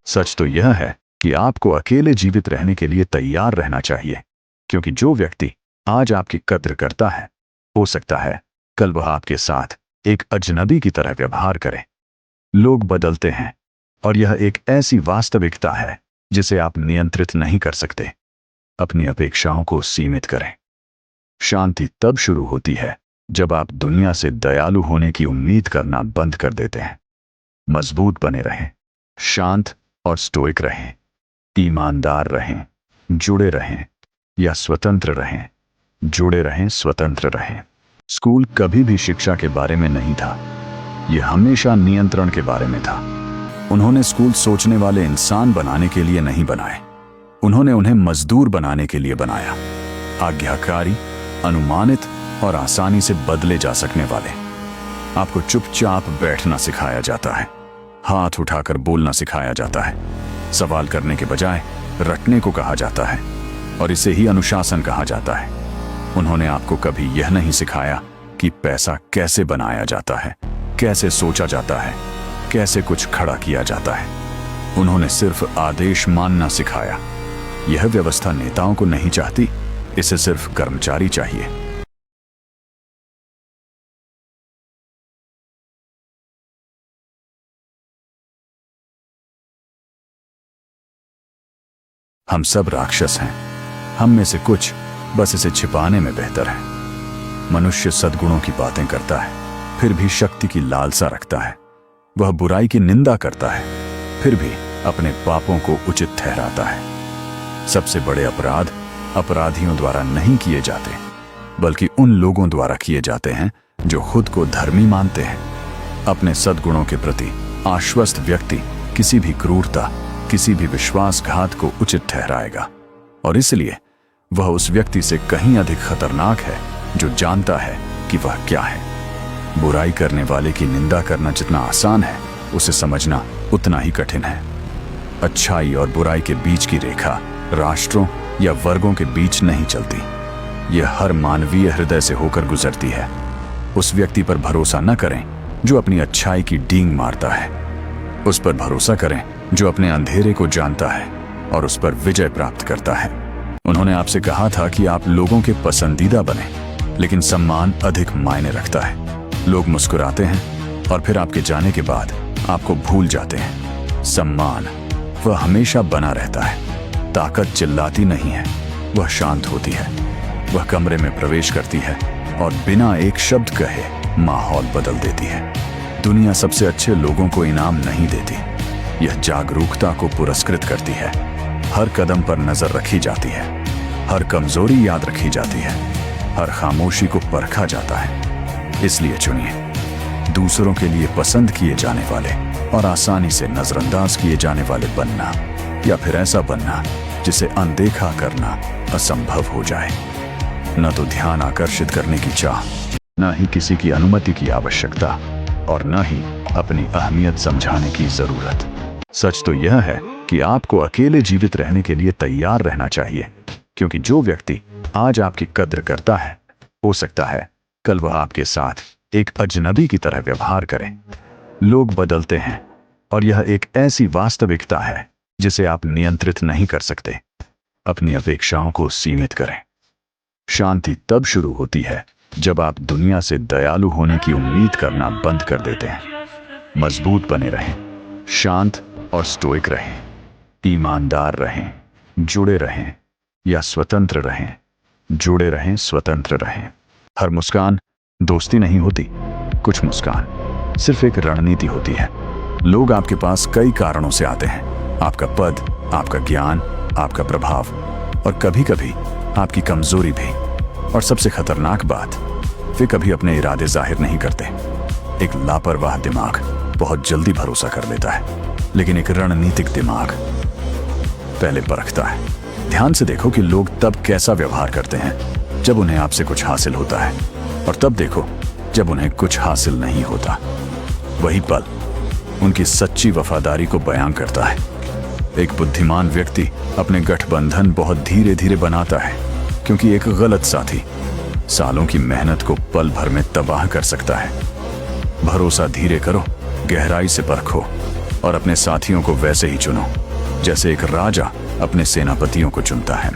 सच तो यह है कि आपको अकेले जीवित रहने के लिए तैयार रहना चाहिए, क्योंकि जो व्यक्ति आज आपकी कद्र करता है, हो सकता है कल वह आपके साथ एक अजनबी की तरह व्यवहार करे। लोग बदलते हैं और यह एक ऐसी वास्तविकता है जिसे आप नियंत्रित नहीं कर सकते। अपनी अपेक्षाओं को सीमित करें। शांति तब शुरू होती है जब आप दुनिया से दयालु होने की उम्मीद करना बंद कर देते हैं। मजबूत बने रहें, शांत और स्टोइक रहें, ईमानदार रहें, जुड़े रहें या स्वतंत्र रहें, जुड़े रहें, स्वतंत्र रहें। स्कूल कभी भी शिक्षा के बारे में नहीं था, यह हमेशा नियंत्रण के बारे में था। उन्होंने स्कूल सोचने वाले इंसान बनाने के लिए नहीं बनाए, उन्होंने उन्हें मजदूर बनाने के लिए बनाया। आज्ञाकारी, अनुमानित और आसानी से बदले जा सकने वाले। आपको चुपचाप बैठना सिखाया जाता है, हाथ उठाकर बोलना सिखाया जाता है, सवाल करने के बजाय रटने को कहा जाता है, और इसे ही अनुशासन कहा जाता है। उन्होंने आपको कभी यह नहीं सिखाया कि पैसा कैसे बनाया जाता है, कैसे सोचा जाता है, कैसे कुछ खड़ा किया जाता है। उन्होंने सिर्फ आदेश मानना सिखाया। यह व्यवस्था नेताओं को नहीं चाहती, इसे सिर्फ कर्मचारी चाहिए। हम सब राक्षस हैं, हम में से कुछ बस इसे छिपाने में बेहतर है। मनुष्य सद्गुणों की बातें करता है, फिर भी शक्ति की लालसा रखता है। वह बुराई की निंदा करता है, फिर भी अपने पापों को उचित ठहराता है। सबसे बड़े अपराध अपराधियों द्वारा नहीं किए जाते, बल्कि उन लोगों द्वारा किए जाते हैं जो खुद को धर्मी मानते हैं। अपने सद्गुणों के प्रति आश्वस्त व्यक्ति किसी भी क्रूरता, किसी भी विश्वासघात को उचित ठहराएगा, और इसलिए वह उस व्यक्ति से कहीं अधिक खतरनाक है जो जानता है कि वह क्या है। बुराई करने वाले की निंदा करना जितना आसान है, उसे समझना उतना ही कठिन है। अच्छाई और बुराई के बीच की रेखा राष्ट्रों या वर्गों के बीच नहीं चलती, यह हर मानवीय हृदय से होकर गुजरती है। उस व्यक्ति पर भरोसा न करें जो अपनी अच्छाई की डींग मारता है, उस पर भरोसा करें जो अपने अंधेरे को जानता है और उस पर विजय प्राप्त करता है। उन्होंने आपसे कहा था कि आप लोगों के पसंदीदा बने, लेकिन सम्मान अधिक मायने रखता है। लोग मुस्कुराते हैं और फिर आपके जाने के बाद आपको भूल जाते हैं। सम्मान वह हमेशा बना रहता है। ताकत चिल्लाती नहीं है, वह शांत होती है। वह कमरे में प्रवेश करती है और बिना एक शब्द कहे माहौल बदल देती है। दुनिया सबसे अच्छे लोगों को इनाम नहीं देती, यह जागरूकता को पुरस्कृत करती है। हर कदम पर नजर रखी जाती है, हर कमजोरी याद रखी जाती है, हर खामोशी को परखा जाता है। इसलिए चुनिए दूसरों के लिए पसंद किए जाने वाले और आसानी से नजरअंदाज किए जाने वाले बनना, या फिर ऐसा बनना जिसे अनदेखा करना असंभव हो जाए। न तो ध्यान आकर्षित करने की चाह, न ही किसी की अनुमति की आवश्यकता, और न ही अपनी अहमियत समझाने की जरूरत। सच तो यह है कि आपको अकेले जीवित रहने के लिए तैयार रहना चाहिए, क्योंकि जो व्यक्ति आज आपकी कद्र करता है, हो सकता है कल वह आपके साथ एक अजनबी की तरह व्यवहार करे। लोग बदलते हैं और यह एक ऐसी वास्तविकता है जिसे आप नियंत्रित नहीं कर सकते। अपनी अपेक्षाओं को सीमित करें। शांति तब शुरू होती है जब आप दुनिया से दयालु होने की उम्मीद करना बंद कर देते हैं। मजबूत बने रहें, शांत और स्टोइक रहें, ईमानदार रहें, जुड़े रहें या स्वतंत्र रहें, जुड़े रहें, स्वतंत्र रहें। हर मुस्कान दोस्ती नहीं होती, कुछ मुस्कान सिर्फ एक रणनीति होती है। लोग आपके पास कई कारणों से आते हैं, आपका पद, आपका ज्ञान, आपका प्रभाव, और कभी कभी आपकी कमजोरी भी। और सबसे खतरनाक बात, वे कभी अपने इरादे जाहिर नहीं करते। एक लापरवाह दिमाग बहुत जल्दी भरोसा कर लेता है, लेकिन एक रणनीतिक दिमाग पहले परखता है। ध्यान से देखो कि लोग तब कैसा व्यवहार करते हैं जब उन्हें आपसे कुछ हासिल होता है, और तब देखो जब उन्हें कुछ हासिल नहीं होता। वही पल उनकी सच्ची वफादारी को बयां करता है। एक बुद्धिमान व्यक्ति अपने गठबंधन बहुत धीरे धीरे बनाता है, क्योंकि एक गलत साथी सालों की मेहनत को पल भर में तबाह कर सकता है। भरोसा धीरे करो, गहराई से परखो, और अपने साथियों को वैसे ही चुनो जैसे एक राजा अपने सेनापतियों को चुनता है।